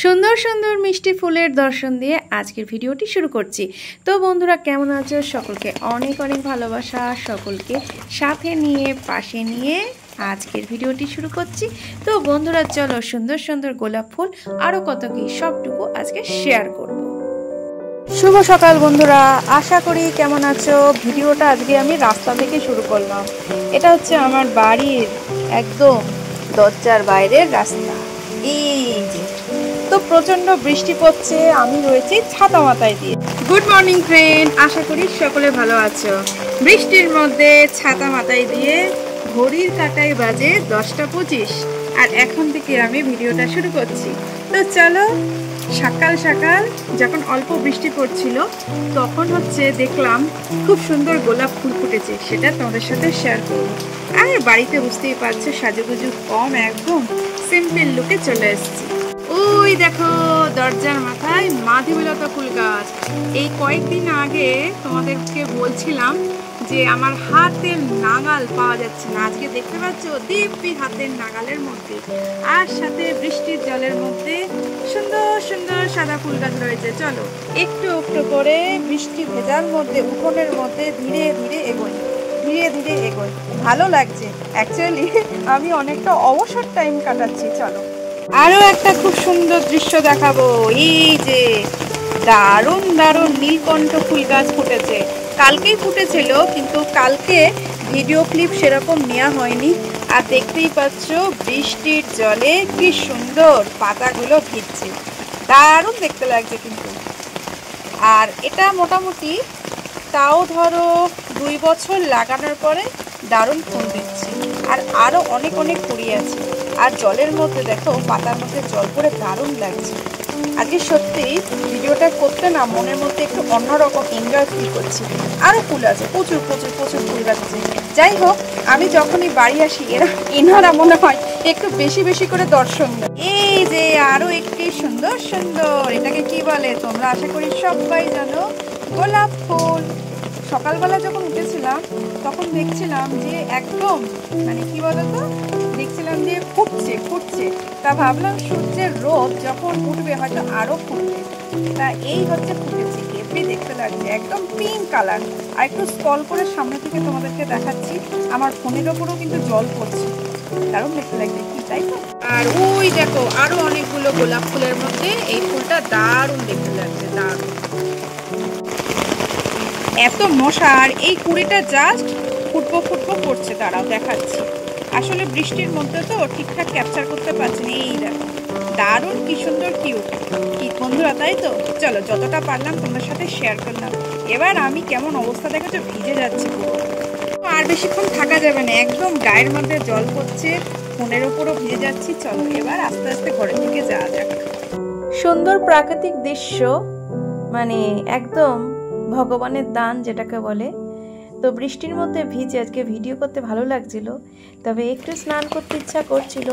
সুন্দর সুন্দর মিষ্টি ফুলের দর্শন দিয়ে আজকের ভিডিওটি শুরু করছি। তো বন্ধুরা কেমন আছো? সকলকে অনেক অনেক ভালোবাসা, সকলকে সাথে নিয়ে পাশে নিয়ে আজকের ভিডিওটি শুরু করছি। তো বন্ধুরা চলো সুন্দর সুন্দর গোলাপ ফুল আরও কত কি সবটুকু আজকে শেয়ার করব। শুভ সকাল বন্ধুরা, আশা করি কেমন আছো। ভিডিওটা আজকে আমি রাস্তা থেকে শুরু করলাম। এটা হচ্ছে আমার বাড়ির একদম দরজার বাইরের রাস্তা। এই যে তো প্রচন্ড বৃষ্টি পড়ছে, আমি রয়েছি ছাতা মাথায় দিয়ে। গুড মর্নিং ফ্রেন্ড, আশা করি সকলে ভালো আছো। বৃষ্টির মধ্যে ছাতা মাথায় দিয়ে ঘড়ির কাঁটায় বাজে 10টা 25 আর এখন থেকে আমি ভিডিওটা শুরু করছি। তো চলো, সকাল সকাল যখন অল্প বৃষ্টি পড়ছিল তখন হচ্ছে দেখলাম খুব সুন্দর গোলাপ ফুল ফুটেছে, সেটা তোমাদের সাথে শেয়ার করবো। আর বাড়িতে বুঝতেই পারছো সাজুগুজু কম, একদম সিম্পল লুকে চলে এসেছি। ওই দেখো দরজার মাথায় মাধবীলতা ফুল গাছ। এই কয়েকদিন আগে তোমাদেরকে বলছিলাম যে আমার হাতের নাগাল পাওয়া যাচ্ছে না, আজকে দেখতে পাচ্ছ দিব্যি হাতের নাগালের মধ্যে, আর সাথে বৃষ্টির জলের মধ্যে সুন্দর সুন্দর সাদা ফুল গাছ রয়েছে। চলো একটু একটু করে বৃষ্টি ভেজার মধ্যে উঠোনের মধ্যে ধীরে ধীরে এগোই, ধীরে ধীরে এগোই। ভালো লাগছে অ্যাকচুয়ালি, আমি অনেকটা অবসর টাইম কাটাচ্ছি। চলো আরো একটা খুব সুন্দর দৃশ্য দেখাবো। এই যে দারুণ দারুণ নীলকণ্ঠ ফুল গাছ ফুটেছে। কালকেই ফুটেছিল, কিন্তু কালকে ভিডিও ক্লিপ সেরকম নেওয়া হয়নি। আর দেখতেই পাচ্ছ বৃষ্টির জলে কি সুন্দর পাতাগুলো ভিজছে, দারুণ দেখতে লাগছে কিন্তু। আর এটা মোটামুটি তাও ধরো 2 বছর লাগানোর পরে দারুণ ফুল দিচ্ছে, আর আরো অনেক অনেক কুড়ি আছে। আর জলের মধ্যে দেখো পাতার মধ্যে জল পড়ে দারুণ লাগছে। আজকে সত্যি ভিডিওটা করতে না মনের মধ্যে একটু অন্যরকম এনজয় ফিল করছি। আরও ফুল আছে, প্রচুর প্রচুর প্রচুর ফুল গাছে। যাই হোক, আমি যখনই বাড়ি আসি এনারা মনে হয় একটু বেশি বেশি করে দর্শন দেয়। এই যে আরো একটি সুন্দর সুন্দর, এটাকে কি বলে তোমরা আশা করি সবাই জানো, গোলাপ ফুল। সকালবেলা যখন উঠেছিলাম তখন দেখছিলাম যে একদম মানে কি বলতো, দেখছিলাম যে ফুটছে ফুটছে। তা ভাবলাম সূর্যের রোদ যখন উঠবে হয়তো আরো ফুটবে। তা এই হচ্ছে ফুটেছে, হেভি দেখতে লাগছে, একদম পিঙ্ক কালার। আর একটু স্ক্রল করে সামনে থেকে তোমাদেরকে দেখাচ্ছি, আমার ফোনের ওপরেও কিন্তু জল পড়ছে, দারুণ দেখতে লাগছে কি, তাই তো? আর ওই দেখো আরো অনেকগুলো গোলাপ ফুলের মধ্যে এই ফুলটা দারুণ দেখতে লাগছে, দারুণ। এত মশা, আর এই কুড়িটা জাস্ট ফুটবো ফুটবো করছে, তারাও দেখাচ্ছি। আসলে বৃষ্টির মধ্যে তো ঠিকঠাক ক্যাপচার করতে পারছি না। এই দেখো দারুণ কি সুন্দর কিউট কি বন্ধুরা, তাই তো? চলো যতটা পারলাম তোমাদের সাথে শেয়ার করলাম। এবার আমি কেমন অবস্থা দেখেছো, ভিজে যাচ্ছে পুরো। আর বেশিক্ষণ থাকা যাবে না, একদম গায়ের মধ্যে জল পড়ছে, ফোনের উপরও ভিজে যাচ্ছি। চলো এবার আস্তে আস্তে ঘরের দিকে যাওয়া যাক। সুন্দর প্রাকৃতিক দৃশ্য, মানে একদম ভগবানের দান যেটাকে বলে। তো বৃষ্টির মধ্যে ভিজে আজকে ভিডিও করতে ভালো লাগছিল, তবে একটু স্নান করতে ইচ্ছা করছিল।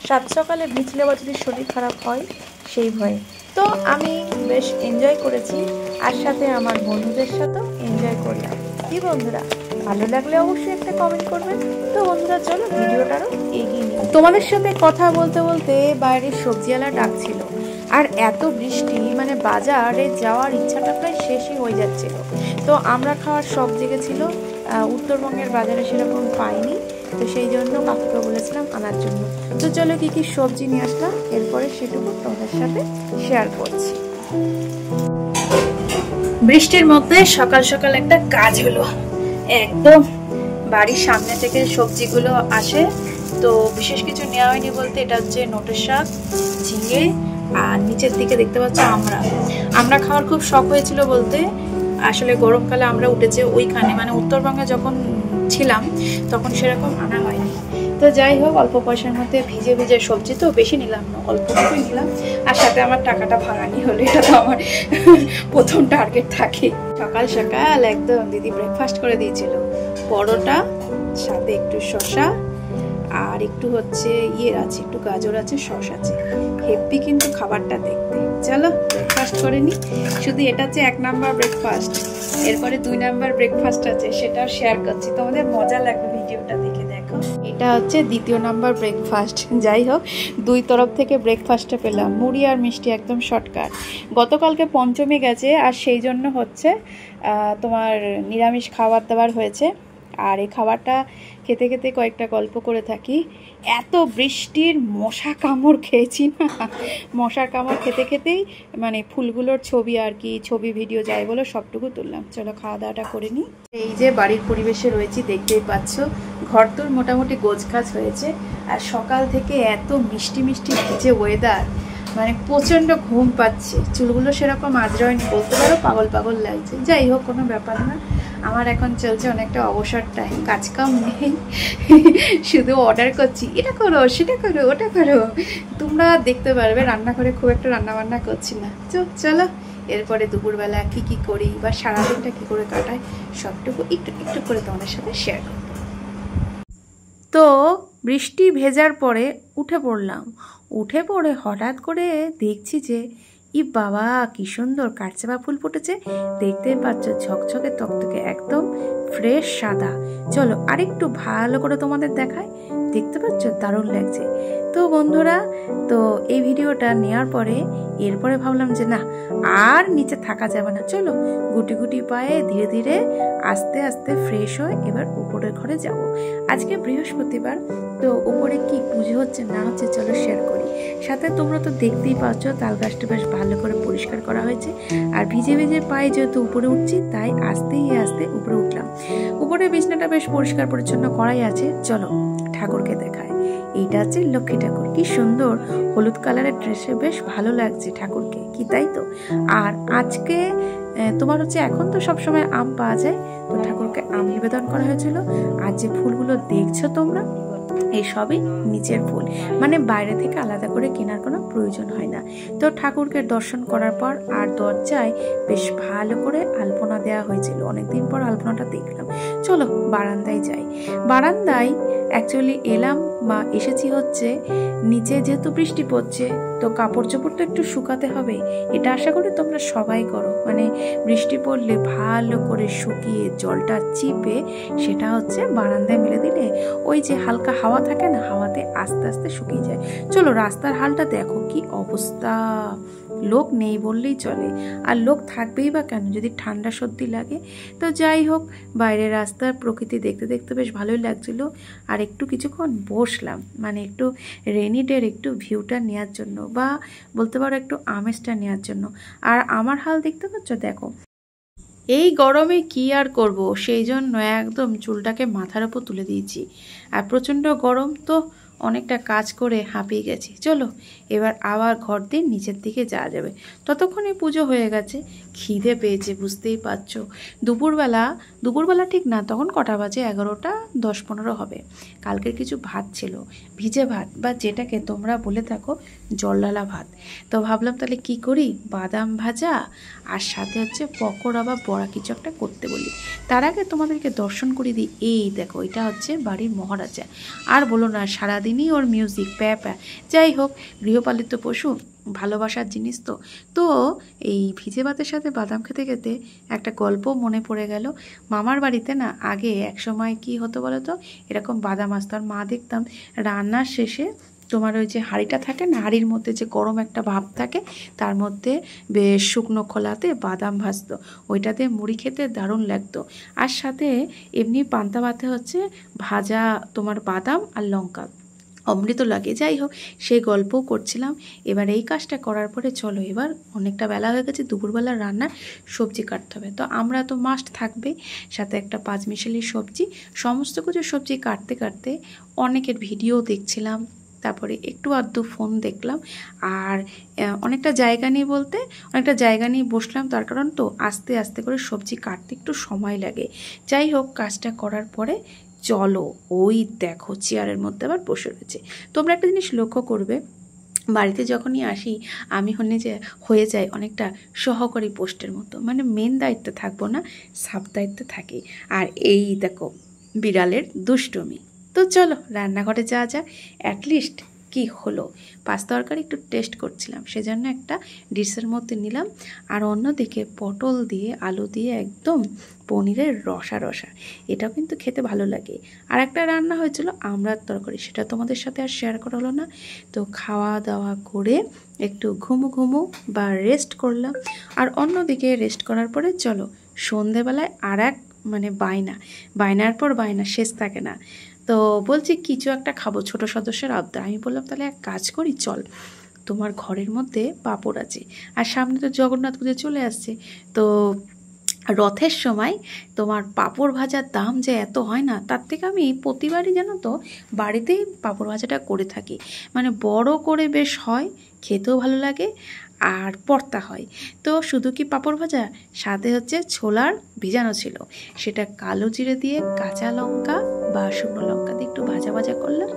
সাত সকালে ভিজলে বা যদি শরীর খারাপ হয় সেই ভয়ে। তো আমি বেশ এনজয় করেছি, আর সাথে আমার বন্ধুদের সাথেও এনজয় করলাম। কি বন্ধুরা, ভালো লাগলে অবশ্যই একটা কমেন্ট করবেন। তো বন্ধুরা চলো ভিডিওটা আরও এগিয়ে নিই। তোমাদের সাথে কথা বলতে বলতে বাইরের সবজিওয়ালা ডাকছিল, আর এত বৃষ্টি মানে বাজারে যাওয়ার ইচ্ছাটা প্রায় শেষই হয়ে যাচ্ছিল। তো আমরা খাওয়ার সব জেগেছিল, উত্তরবঙ্গের বাজারে সেরকম পাইনি, তো সেই জন্য কাকুকে বলেছিলাম আনার জন্য। তো চলো কি কি সবজি নিয়ে আসলাম, এরপরে সেটুকু তোমাদের সাথে শেয়ার করছি। বৃষ্টির মধ্যে সকাল সকাল একটা কাজ হলো, একদম বাড়ির সামনে থেকে সবজিগুলো আসে। তো বিশেষ কিছু নেওয়া হয়নি বলতে, এটা হচ্ছে নোটের শাক, ঝিঙে, আর নিচের দিকে দেখতে পাচ্ছ আমরা খাওয়ার খুব শখ হয়েছিল বলতে। আসলে গরমকালে আমরা উঠেছে ওইখানে, মানে উত্তরবঙ্গে যখন ছিলাম তখন সেরকম আনা হয়নি। তো যাই হোক, অল্প পয়সার মধ্যে ভিজে ভিজে সবজি, তো বেশি নিলাম না, অল্প কিছুই নিলাম। আর সাথে আমার টাকাটা ভাঙানি হলো, এটা তো আমার প্রথম টার্গেট থাকে। সকাল সকাল একদম দিদি ব্রেকফাস্ট করে দিয়েছিল, পরোটা সাথে একটু শসা, আর একটু হচ্ছে আছে, একটু গাজর আছে, সস আছে। হেভি কিন্তু খাবারটা দেখতে। চলো ব্রেকফাস্ট করে নি। শুধু এটা হচ্ছে 1 নাম্বার ব্রেকফাস্ট, এরপরে 2 নাম্বার ব্রেকফাস্ট আছে, সেটাও শেয়ার করছি, তোমাদের মজা লাগবে ভিডিওটা দেখে। দেখো এটা হচ্ছে দ্বিতীয় নাম্বার ব্রেকফাস্ট। যাই হোক, দুই তরফ থেকে ব্রেকফাস্টটা পেলাম, মুড়ি আর মিষ্টি, একদম শর্টকাট। গতকালকে পঞ্চমী গেছে, আর সেই জন্য হচ্ছে তোমার নিরামিষ খাবার দাবার হয়েছে। আর এই খাবারটা খেতে খেতে কয়েকটা গল্প করে থাকি। এত বৃষ্টির মশা কামড় খেয়েছি না, মশার কামড় খেতে খেতেই মানে ফুলগুলোর ছবি আর কি, ছবি ভিডিও যাই বলো সবটুকু তুললাম। চলো খাওয়া দাওয়াটা করে নিই। এই যে বাড়ির পরিবেশে রয়েছি, দেখতেই পাচ্ছ ঘর তোর মোটামুটি গোছগাছ হয়েছে। আর সকাল থেকে এত মিষ্টি মিষ্টি ভিজে ওয়েদার, মানে প্রচণ্ড ঘুম পাচ্ছে। চুলগুলো সেরকম আজরায়নি, বলতে পারো পাগল পাগল লাগছে। যাই হোক, কোনো ব্যাপার না। আমার এখন চলছে অনেকটা অবসর টাইম, কাজকাম নেই, শুধু অর্ডার করছি, এটা করো সেটা করো ওটা করো। তোমরা দেখতে পারবে রান্নাঘরে খুব একটা রান্নাবান্না করছি না। চলো এরপরে দুপুরবেলা কি করি বা সারাদিনটা কি করে কাটাই সবটুকু একটু একটু করে তোমাদের সাথে শেয়ার করব। তো বৃষ্টি ভেজার পরে উঠে পড়ে হঠাৎ করে দেখছি যে বাবা কি সুন্দর কাঠচাপা ফুল ফুটেছে। দেখতে পাচ্ছ ঝকঝকে তকতকে একদম ফ্রেশ সাদা। চলো আরেকটু ভালো করে তোমাদের দেখায়। দেখতে পাচ্ছ দারুণ লাগছে। তো বন্ধুরা, তো এই ভিডিওটা নেওয়ার পরে এরপরে ভাবলাম যে না, আর নিচে থাকা যাবে না। চলো গুটি গুটি পায়ে ধীরে ধীরে আস্তে আস্তে ফ্রেশ হয়ে এবার উপরের ঘরে যাব। আজকে বৃহস্পতিবার, তো উপরে কি পুজো হচ্ছে না হচ্ছে চলো শেয়ার করি। সাথে তোমরা তো দেখতেই পাচ্ছ তাল গাছটা বেশ ভালো করে পরিষ্কার করা হয়েছে। আর ভিজে ভিজে পায়ে যেহেতু উপরে উঠছি, তাই আস্তে আস্তে উপরে উঠলাম। উপরে বিছনাটা বেশ পরিষ্কার পরিচ্ছন্ন করাই আছে। চলো ঠাকুরকে দেখায়। এইটা হচ্ছে লক্ষ্মী ঠাকুর, কি সুন্দর হলুদ কালারের ড্রেসে, বেশ ভালো লাগছে ঠাকুরকে, কি তাই তো। আর আজকে তোমার হচ্ছে এখন তো সবসময় আম পাওয়া যায়, তো ঠাকুরকে আম নিবেদন করা হয়েছিল। আর যে ফুলগুলো দেখছো তোমরা, এই সবই নিচের ফুল, মানে বাইরে থেকে আলাদা করে কেনার কোনো প্রয়োজন হয় না। তো ঠাকুরকে দর্শন করার পর আর দরজায় বেশ ভালো করে আলপনা দেওয়া হয়েছিল, অনেকদিন পর আলপনাটা দেখলাম। চলো বারান্দায় যাই। বারান্দায় অ্যাকচুয়ালি এসেছি হচ্ছে নিচে, যেহেতু বৃষ্টি পড়ছে তো কাপড় চোপড় তো একটু শুকাতে হবে। এটা আশা করি তোমরা সবাই করো, মানে বৃষ্টি পড়লে ভালো করে শুকিয়ে জলটা চিপে সেটা হচ্ছে বারান্দায় মেলে দিলে ওই যে হালকা হাওয়া থাকে না, হাওয়াতে আস্তে আস্তে শুকিয়ে যায়। চলো রাস্তার হালটা দেখো কি অবস্থা, লোক নেই বললেই চলে। আর লোক থাকবেই বা কেন যদি ঠান্ডা সর্দি লাগে। তো যাই হোক, বাইরের রাস্তার প্রকৃতি দেখতে দেখতে বেশ ভালোই লাগছিল। আর একটু কিছুক্ষণ বসলাম, মানে একটু রেনি ডের একটু ভিউটা নেওয়ার জন্য, বা বলতে পারো একটু আমেজটা নেওয়ার জন্য। আর আমার হাল দেখতে পাচ্ছ, দেখো এই গরমে কি আর করব, সেই জন্য একদম চুলটাকে মাথার উপর তুলে দিয়েছি। আর প্রচণ্ড গরম, তো অনেকটা কাজ করে হাঁপিয়ে গেছি। চলো এবার আবার ঘর দিয়ে নিচের দিকে যাওয়া যাবে। ততক্ষণে পুজো হয়ে গেছে, খিদে পেয়েছে বুঝতেই পারছো। দুপুরবেলা ঠিক না, তখন কটা বাজে, 11টা 10-15 হবে। কালকের কিছু ভাত ছিল, ভিজে ভাত, বা যেটাকে তোমরা বলে থাকো জলডালা ভাত। তো ভাবলাম তাহলে কি করি, বাদাম ভাজা আর সাথে হচ্ছে পকোড়া বা বড়া কিছু একটা করতে বলি। তার আগে তোমাদেরকে দর্শন করিয়ে দিই। এই দেখো, এটা হচ্ছে বাড়ির মহারাজা। আর বলো না, সারাদিনই ওর মিউজিক প্যা প্যা। যাই হোক, গৃহপালিত পশু, ভালোবাসার জিনিস তো। তো এই ভিজে ভাতের সাথে বাদাম খেতে খেতে একটা গল্প মনে পড়ে গেল। মামার বাড়িতে না আগে এক সময় কি হতো বলো তো, এরকম বাদাম আসতো। আর মা দেখতাম রান্নার শেষে তোমার ওই যে হাঁড়িটা থাকে না, হাঁড়ির মধ্যে যে গরম একটা ভাপ থাকে, তার মধ্যে বেশ শুকনো খোলাতে বাদাম ভাজতো। ওইটাতে মুড়ি খেতে দারুণ লাগতো। আর সাথে এমনি পান্তা ভাতে হচ্ছে ভাজা তোমার বাদাম আর লঙ্কা, অমৃত লাগে। যাই হোক, সেই গল্পও করছিলাম। এবার এই কাজটা করার পরে চলো, এবার অনেকটা বেলা হয়ে গেছে, দুপুরবেলার রান্নার সবজি কাটতে হবে। তো আমরা তো মাস্ট থাকবেই, সাথে একটা পাঁচমিশালি সবজি। সমস্ত কিছু সবজি কাটতে কাটতে অনেকের ভিডিও দেখছিলাম, তারপরে একটু আধটু ফোন দেখলাম। আর অনেকটা জায়গা নিয়ে বসলাম, তার কারণ তো আস্তে আস্তে করে সবজি কাটতে একটু সময় লাগে। যাই হোক, কাজটা করার পরে চলো, ওই দেখো চেয়ারের মধ্যে আবার বসে রয়েছে। তোমরা একটা জিনিস লক্ষ্য করবে, বাড়িতে যখনই আসি আমি হয়ে যাই অনেকটা সহকারী পোস্টের মতো, মানে মেন দায়িত্বে থাকবো না, সাব দায়িত্বে থাকি। আর এই দেখো বিড়ালের দুষ্টুমি। তো চলো রান্নাঘরে যাওয়া যাক, অ্যাটলিস্ট কি হলো। পাঁচ তরকারি একটু টেস্ট করছিলাম, সেজন্য একটা ডিশের মধ্যে নিলাম। আর অন্যদিকে পটল দিয়ে আলু দিয়ে একদম পনিরের রসা রসা, এটাও কিন্তু খেতে ভালো লাগে। আর একটা রান্না হয়েছিল আমড়ার তরকারি, সেটা তোমাদের সাথে আর শেয়ার করা হলো না। তো খাওয়া দাওয়া করে একটু ঘুমু বা রেস্ট করলাম। আর অন্যদিকে রেস্ট করার পরে চলো সন্ধেবেলায় আর এক বায়নার পর বায়না শেষ থাকে না। তো বলছি কিছু একটা খাবো, ছোট সদস্যের আবদার। আমি বললাম তাহলে এক কাজ করি, চল তোমার ঘরের মধ্যে পাঁপড় আছে, আর সামনে তো জগন্নাথ পুজো চলে আসছে। তো রথের সময় তোমার পাঁপড় ভাজার দাম যে এত হয় না, তার থেকে আমি প্রতিবারই জানো তো বাড়িতেই পাঁপড় ভাজাটা করে থাকি। মানে বড় করে বেশ হয়, খেতেও ভালো লাগে আর পর্তা হয়। তো শুধু কি পাঁপড় ভাজা, সাথে হচ্ছে ছোলার ভিজানো ছিল, সেটা কালো জিরে দিয়ে কাঁচা লঙ্কা বা শুকনো লঙ্কা দিয়ে একটু ভাজা ভাজা করলাম।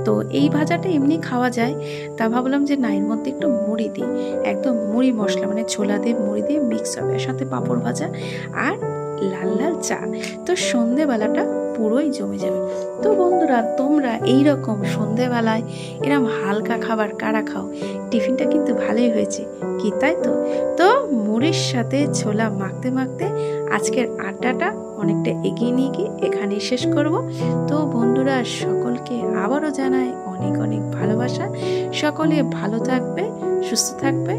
তো এই ভাজাটা এমনি খাওয়া যায়, তা ভাবলাম যে না, এর মধ্যে একটু মুড়ি দিই, একদম মুড়ি মশলা মানে ছোলা দিয়ে মুড়ি দিয়ে মিক্স হবে, সাথে পাঁপড় ভাজা আর লাল লাল চা। তো সন্ধেবেলাটা পুরোই জমে যাবে। তো বন্ধুরা, তোমরা এই রকম সন্ধেবেলায় এরম হালকা খাবার কারা খাও? টিফিনটা কিন্তু ভালোই হয়েছে কি, তাই তো? তো মুড়ির সাথে ছোলা মাখতে মাখতে আজকের আড্ডাটা অনেকটা এগিয়ে নিয়ে গিয়ে এখানেই শেষ করব। তো বন্ধুরা, সকলকে আবারও জানাই অনেক অনেক ভালোবাসা। সকলে ভালো থাকবে, সুস্থ থাকবে।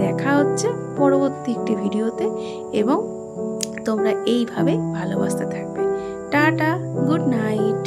দেখা হচ্ছে পরবর্তী একটি ভিডিওতে, এবং তোমরা এইভাবে ভালোবাসতে থাকবে। Tata, good night.